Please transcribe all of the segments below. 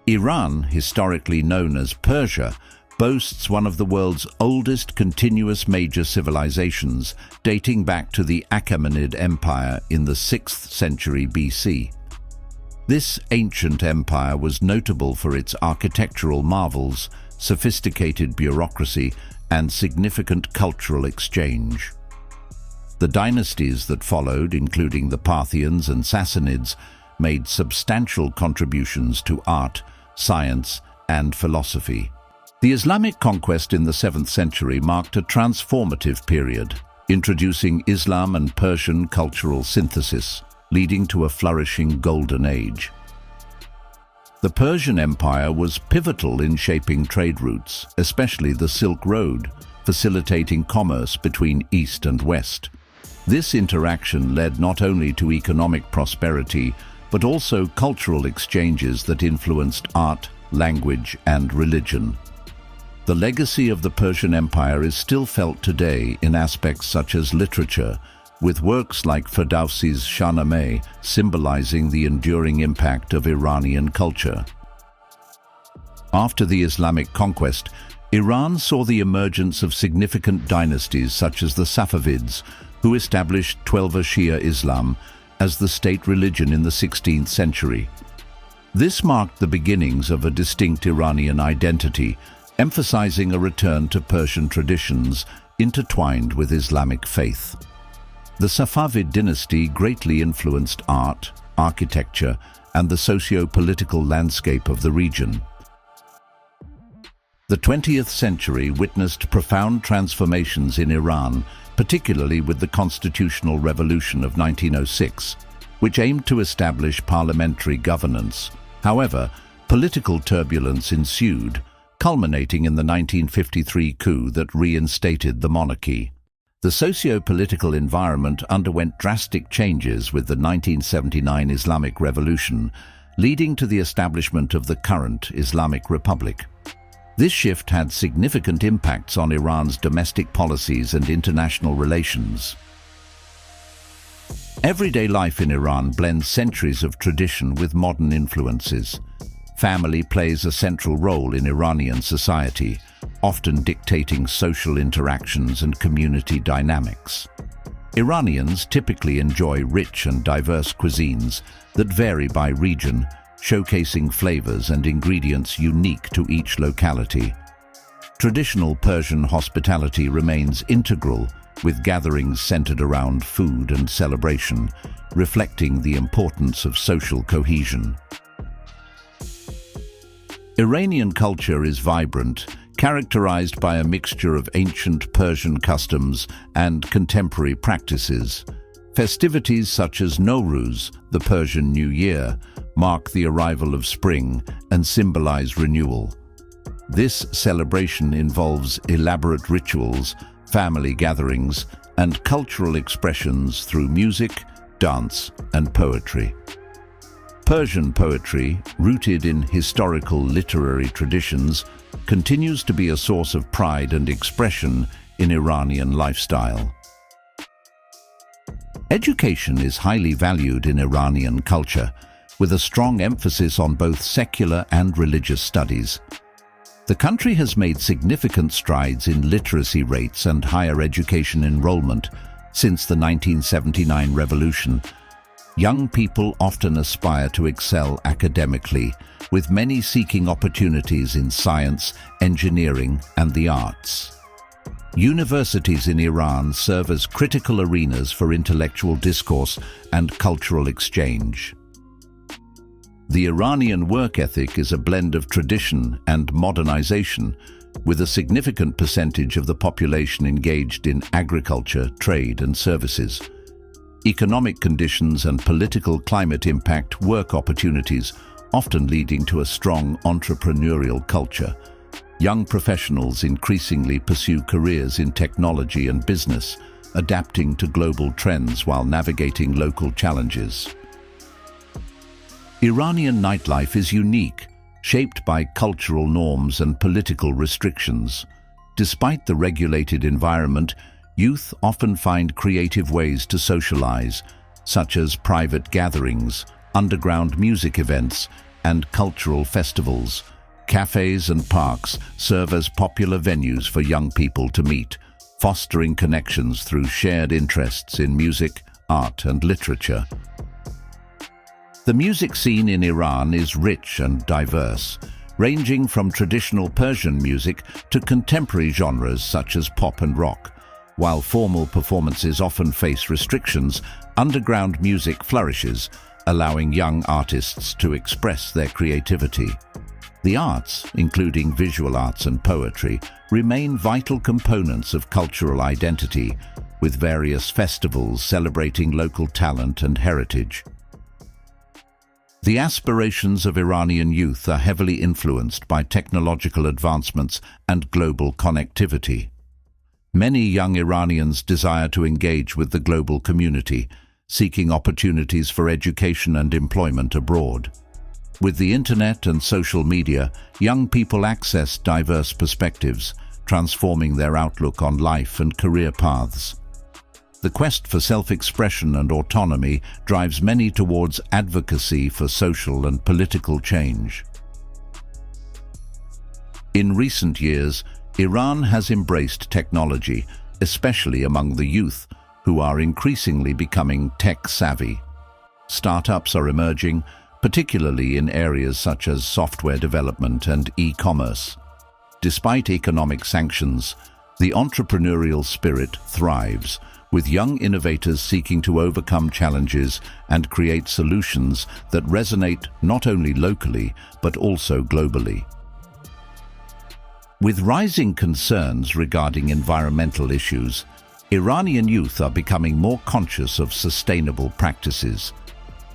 Iran, historically known as Persia, boasts one of the world's oldest continuous major civilizations, dating back to the Achaemenid Empire in the 6th century BC. This ancient empire was notable for its architectural marvels, sophisticated bureaucracy, and significant cultural exchange. The dynasties that followed, including the Parthians and Sassanids, made substantial contributions to art, science, and philosophy. The Islamic conquest in the 7th century marked a transformative period, introducing Islam and Persian cultural synthesis, leading to a flourishing golden age. The Persian Empire was pivotal in shaping trade routes, especially the Silk Road, facilitating commerce between East and West. This interaction led not only to economic prosperity, but also cultural exchanges that influenced art, language, and religion. The legacy of the Persian Empire is still felt today in aspects such as literature, with works like Ferdowsi's Shahnameh symbolizing the enduring impact of Iranian culture. After the Islamic conquest, Iran saw the emergence of significant dynasties such as the Safavids, who established Twelver Shia Islam as the state religion in the 16th century. This marked the beginnings of a distinct Iranian identity, emphasizing a return to Persian traditions intertwined with Islamic faith. The Safavid dynasty greatly influenced art, architecture, and the socio-political landscape of the region. The 20th century witnessed profound transformations in Iran, particularly with the constitutional revolution of 1906, which aimed to establish parliamentary governance. However, political turbulence ensued, culminating in the 1953 coup that reinstated the monarchy. The socio-political environment underwent drastic changes with the 1979 Islamic Revolution, leading to the establishment of the current Islamic Republic. This shift had significant impacts on Iran's domestic policies and international relations. Everyday life in Iran blends centuries of tradition with modern influences. Family plays a central role in Iranian society, often dictating social interactions and community dynamics. Iranians typically enjoy rich and diverse cuisines that vary by region, showcasing flavors and ingredients unique to each locality. Traditional Persian hospitality remains integral, with gatherings centered around food and celebration, reflecting the importance of social cohesion. Iranian culture is vibrant, characterized by a mixture of ancient Persian customs and contemporary practices. Festivities such as Nowruz, the Persian New Year, mark the arrival of spring and symbolize renewal. This celebration involves elaborate rituals, family gatherings, and cultural expressions through music, dance, and poetry. Persian poetry, rooted in historical literary traditions, continues to be a source of pride and expression in Iranian lifestyle. Education is highly valued in Iranian culture, with a strong emphasis on both secular and religious studies. The country has made significant strides in literacy rates and higher education enrollment since the 1979 revolution. Young people often aspire to excel academically, with many seeking opportunities in science, engineering, and the arts. Universities in Iran serve as critical arenas for intellectual discourse and cultural exchange. The Iranian work ethic is a blend of tradition and modernization, with a significant percentage of the population engaged in agriculture, trade, and services. Economic conditions and political climate impact work opportunities, often leading to a strong entrepreneurial culture. Young professionals increasingly pursue careers in technology and business, adapting to global trends while navigating local challenges. Iranian nightlife is unique, shaped by cultural norms and political restrictions. Despite the regulated environment, youth often find creative ways to socialize, such as private gatherings, underground music events, and cultural festivals. Cafes and parks serve as popular venues for young people to meet, fostering connections through shared interests in music, art, and literature. The music scene in Iran is rich and diverse, ranging from traditional Persian music to contemporary genres such as pop and rock. While formal performances often face restrictions, underground music flourishes, allowing young artists to express their creativity. The arts, including visual arts and poetry, remain vital components of cultural identity, with various festivals celebrating local talent and heritage. The aspirations of Iranian youth are heavily influenced by technological advancements and global connectivity. Many young Iranians desire to engage with the global community, seeking opportunities for education and employment abroad. With the internet and social media, young people access diverse perspectives, transforming their outlook on life and career paths. The quest for self-expression and autonomy drives many towards advocacy for social and political change. In recent years, Iran has embraced technology, especially among the youth, who are increasingly becoming tech-savvy. Startups are emerging, particularly in areas such as software development and e-commerce. Despite economic sanctions, the entrepreneurial spirit thrives, with young innovators seeking to overcome challenges and create solutions that resonate not only locally but also globally. With rising concerns regarding environmental issues, Iranian youth are becoming more conscious of sustainable practices.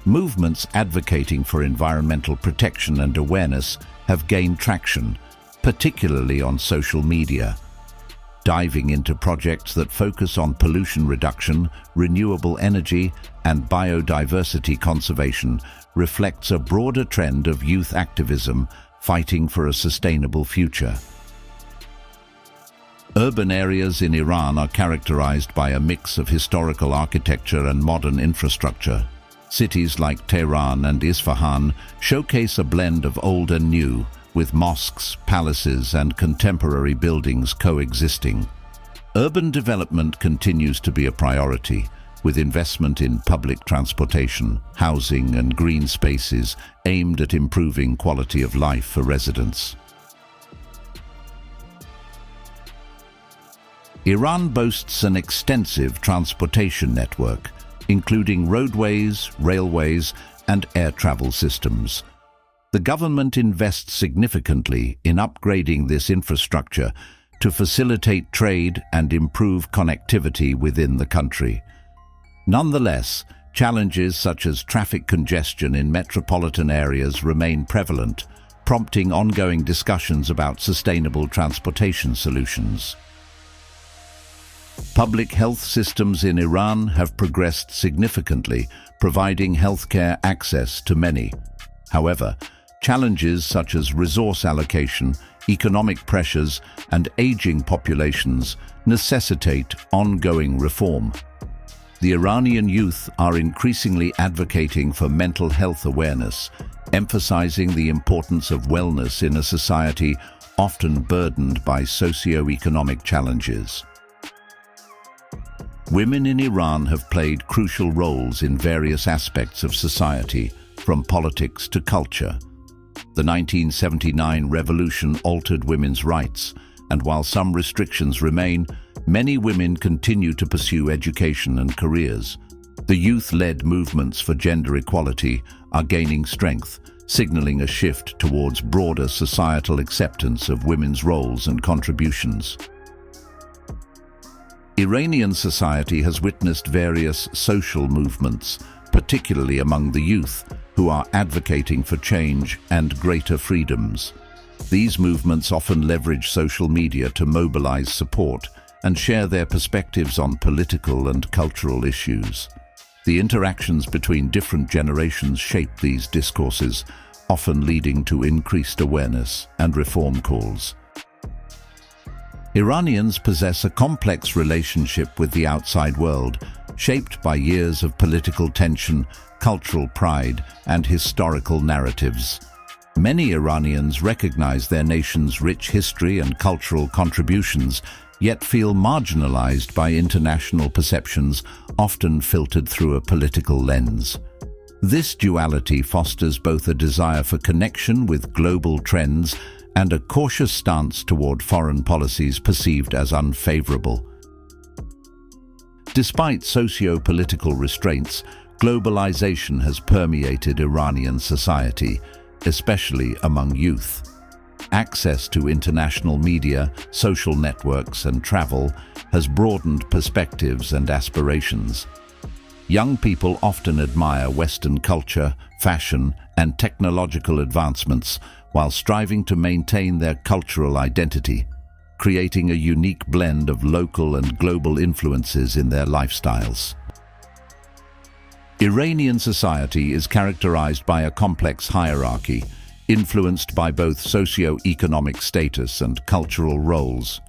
Movements advocating for environmental protection and awareness have gained traction, particularly on social media. Diving into projects that focus on pollution reduction, renewable energy, and biodiversity conservation reflects a broader trend of youth activism fighting for a sustainable future. Urban areas in Iran are characterized by a mix of historical architecture and modern infrastructure. Cities like Tehran and Isfahan showcase a blend of old and new, with mosques, palaces, and contemporary buildings coexisting. Urban development continues to be a priority, with investment in public transportation, housing, and green spaces aimed at improving quality of life for residents. Iran boasts an extensive transportation network, including roadways, railways, and air travel systems. The government invests significantly in upgrading this infrastructure to facilitate trade and improve connectivity within the country. Nonetheless, challenges such as traffic congestion in metropolitan areas remain prevalent, prompting ongoing discussions about sustainable transportation solutions. Public health systems in Iran have progressed significantly, providing healthcare access to many. However, challenges such as resource allocation, economic pressures, and aging populations necessitate ongoing reform. The Iranian youth are increasingly advocating for mental health awareness, emphasizing the importance of wellness in a society often burdened by socio-economic challenges. Women in Iran have played crucial roles in various aspects of society, from politics to culture. The 1979 revolution altered women's rights, and while some restrictions remain, many women continue to pursue education and careers. The youth-led movements for gender equality are gaining strength, signaling a shift towards broader societal acceptance of women's roles and contributions. Iranian society has witnessed various social movements, particularly among the youth, who are advocating for change and greater freedoms. These movements often leverage social media to mobilize support and share their perspectives on political and cultural issues. The interactions between different generations shape these discourses, often leading to increased awareness and reform calls. Iranians possess a complex relationship with the outside world, shaped by years of political tension, cultural pride, and historical narratives. Many Iranians recognize their nation's rich history and cultural contributions, yet feel marginalized by international perceptions, often filtered through a political lens. This duality fosters both a desire for connection with global trends and a cautious stance toward foreign policies perceived as unfavorable. Despite socio-political restraints, globalization has permeated Iranian society, especially among youth. Access to international media, social networks, and travel has broadened perspectives and aspirations. Young people often admire Western culture, fashion, and technological advancements while striving to maintain their cultural identity, creating a unique blend of local and global influences in their lifestyles. Iranian society is characterized by a complex hierarchy, influenced by both socio-economic status and cultural roles.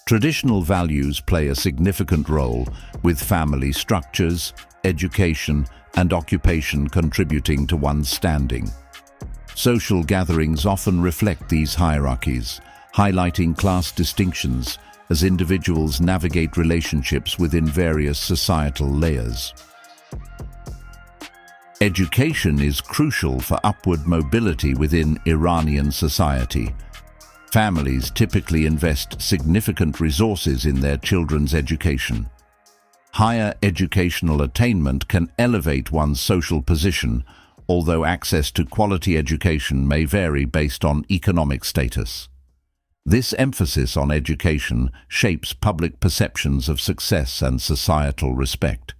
Traditional values play a significant role, with family structures, education, and occupation contributing to one's standing. Social gatherings often reflect these hierarchies, highlighting class distinctions as individuals navigate relationships within various societal layers. Education is crucial for upward mobility within Iranian society. Families typically invest significant resources in their children's education. Higher educational attainment can elevate one's social position, although access to quality education may vary based on economic status. This emphasis on education shapes public perceptions of success and societal respect.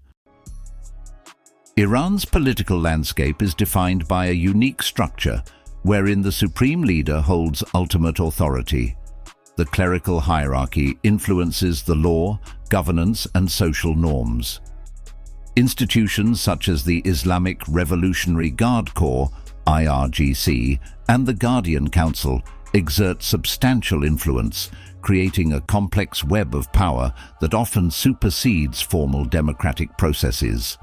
Iran's political landscape is defined by a unique structure wherein the supreme leader holds ultimate authority. The clerical hierarchy influences the law, governance, and social norms. Institutions such as the Islamic Revolutionary Guard Corps, IRGC, and the Guardian Council exert substantial influence, creating a complex web of power that often supersedes formal democratic processes.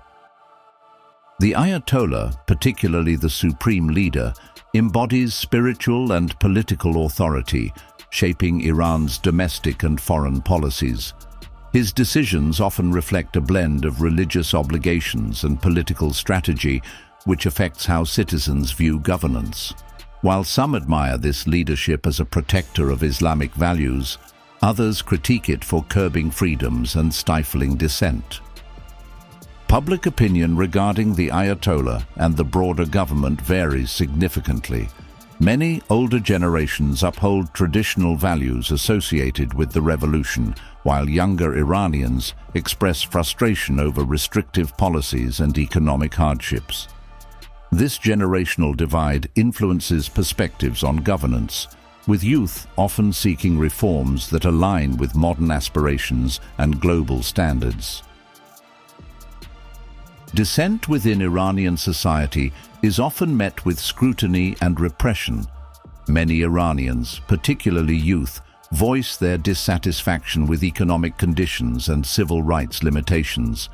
The Ayatollah, particularly the supreme leader, embodies spiritual and political authority, shaping Iran's domestic and foreign policies. His decisions often reflect a blend of religious obligations and political strategy, which affects how citizens view governance. While some admire this leadership as a protector of Islamic values, others critique it for curbing freedoms and stifling dissent. Public opinion regarding the Ayatollah and the broader government varies significantly. Many older generations uphold traditional values associated with the revolution, while younger Iranians express frustration over restrictive policies and economic hardships. This generational divide influences perspectives on governance, with youth often seeking reforms that align with modern aspirations and global standards. Dissent within Iranian society is often met with scrutiny and repression. Many Iranians, particularly youth, voice their dissatisfaction with economic conditions and civil rights limitations.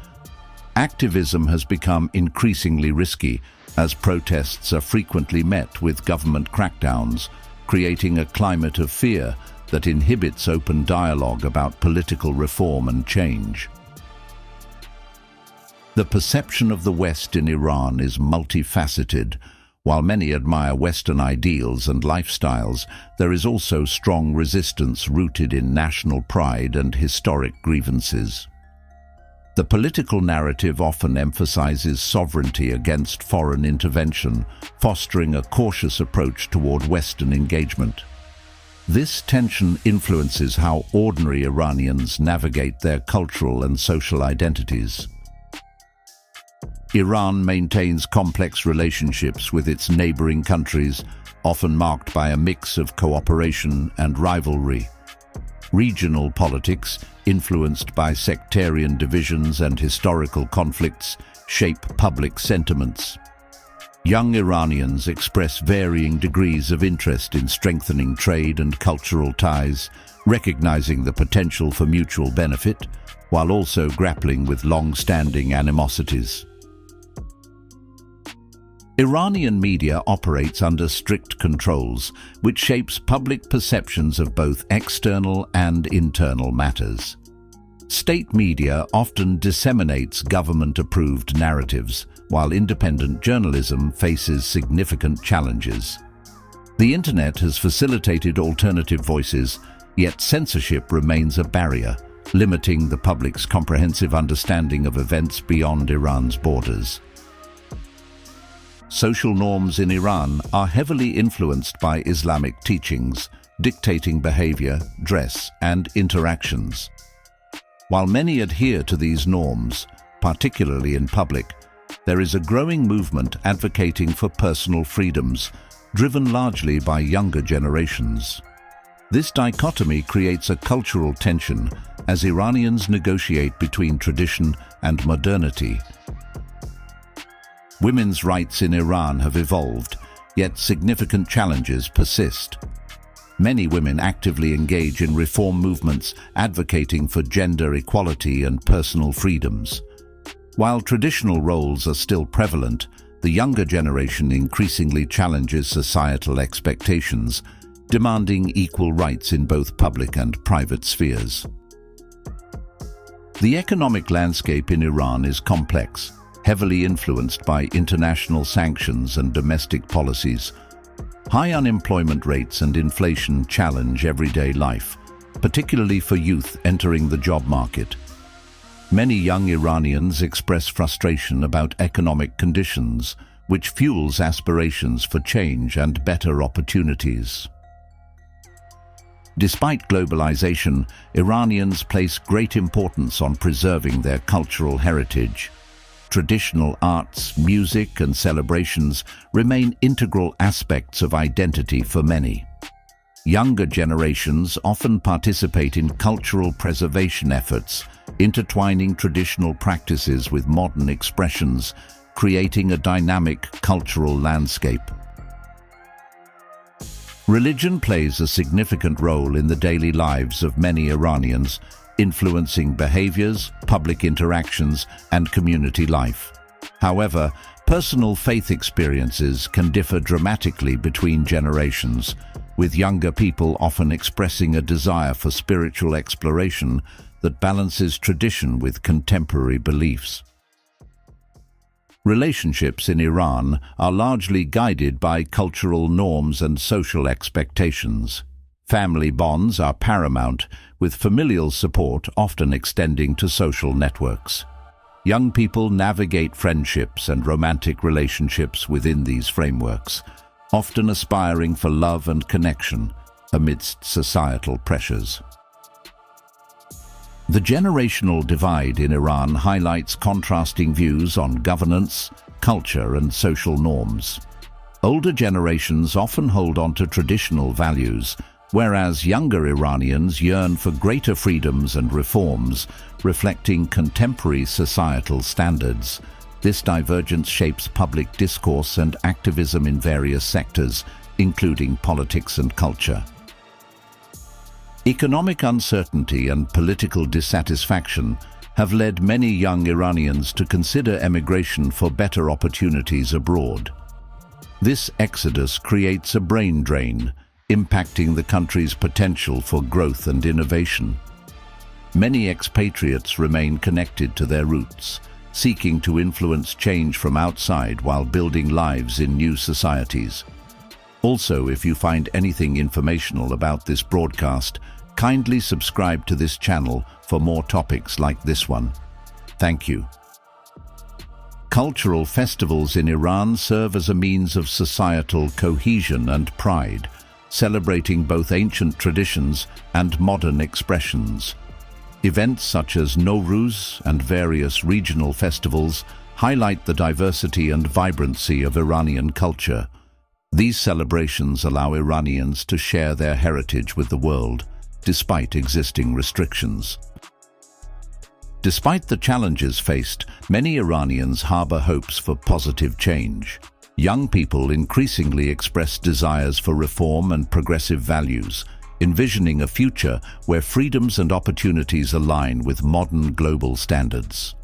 Activism has become increasingly risky, as protests are frequently met with government crackdowns, creating a climate of fear that inhibits open dialogue about political reform and change. The perception of the West in Iran is multifaceted. While many admire Western ideals and lifestyles, there is also strong resistance rooted in national pride and historic grievances. The political narrative often emphasizes sovereignty against foreign intervention, fostering a cautious approach toward Western engagement. This tension influences how ordinary Iranians navigate their cultural and social identities. Iran maintains complex relationships with its neighboring countries, often marked by a mix of cooperation and rivalry. Regional politics, influenced by sectarian divisions and historical conflicts, shape public sentiments. Young Iranians express varying degrees of interest in strengthening trade and cultural ties, recognizing the potential for mutual benefit, while also grappling with long-standing animosities. Iranian media operates under strict controls, which shapes public perceptions of both external and internal matters. State media often disseminates government-approved narratives, while independent journalism faces significant challenges. The Internet has facilitated alternative voices, yet censorship remains a barrier, limiting the public's comprehensive understanding of events beyond Iran's borders. Social norms in Iran are heavily influenced by Islamic teachings, dictating behavior, dress, and interactions. While many adhere to these norms, particularly in public, there is a growing movement advocating for personal freedoms, driven largely by younger generations. This dichotomy creates a cultural tension as Iranians negotiate between tradition and modernity. Women's rights in Iran have evolved, yet significant challenges persist. Many women actively engage in reform movements advocating for gender equality and personal freedoms. While traditional roles are still prevalent, the younger generation increasingly challenges societal expectations, demanding equal rights in both public and private spheres. The economic landscape in Iran is complex, heavily influenced by international sanctions and domestic policies. High unemployment rates and inflation challenge everyday life, particularly for youth entering the job market. Many young Iranians express frustration about economic conditions, which fuels aspirations for change and better opportunities. Despite globalization, Iranians place great importance on preserving their cultural heritage. Traditional arts, music, and celebrations remain integral aspects of identity for many. Younger generations often participate in cultural preservation efforts, intertwining traditional practices with modern expressions, creating a dynamic cultural landscape. Religion plays a significant role in the daily lives of many Iranians, influencing behaviors, public interactions, and community life. However, personal faith experiences can differ dramatically between generations, with younger people often expressing a desire for spiritual exploration that balances tradition with contemporary beliefs. Relationships in Iran are largely guided by cultural norms and social expectations. Family bonds are paramount, with familial support often extending to social networks. Young people navigate friendships and romantic relationships within these frameworks, often aspiring for love and connection amidst societal pressures. The generational divide in Iran highlights contrasting views on governance, culture, and social norms. Older generations often hold on to traditional values, whereas younger Iranians yearn for greater freedoms and reforms, reflecting contemporary societal standards. This divergence shapes public discourse and activism in various sectors, including politics and culture. Economic uncertainty and political dissatisfaction have led many young Iranians to consider emigration for better opportunities abroad. This exodus creates a brain drain, impacting the country's potential for growth and innovation. Many expatriates remain connected to their roots, seeking to influence change from outside while building lives in new societies. Also, if you find anything informational about this broadcast, kindly subscribe to this channel for more topics like this one. Thank you. Cultural festivals in Iran serve as a means of societal cohesion and pride, celebrating both ancient traditions and modern expressions. Events such as Nowruz and various regional festivals highlight the diversity and vibrancy of Iranian culture. These celebrations allow Iranians to share their heritage with the world, despite existing restrictions. Despite the challenges faced, many Iranians harbor hopes for positive change. Young people increasingly express desires for reform and progressive values, envisioning a future where freedoms and opportunities align with modern global standards.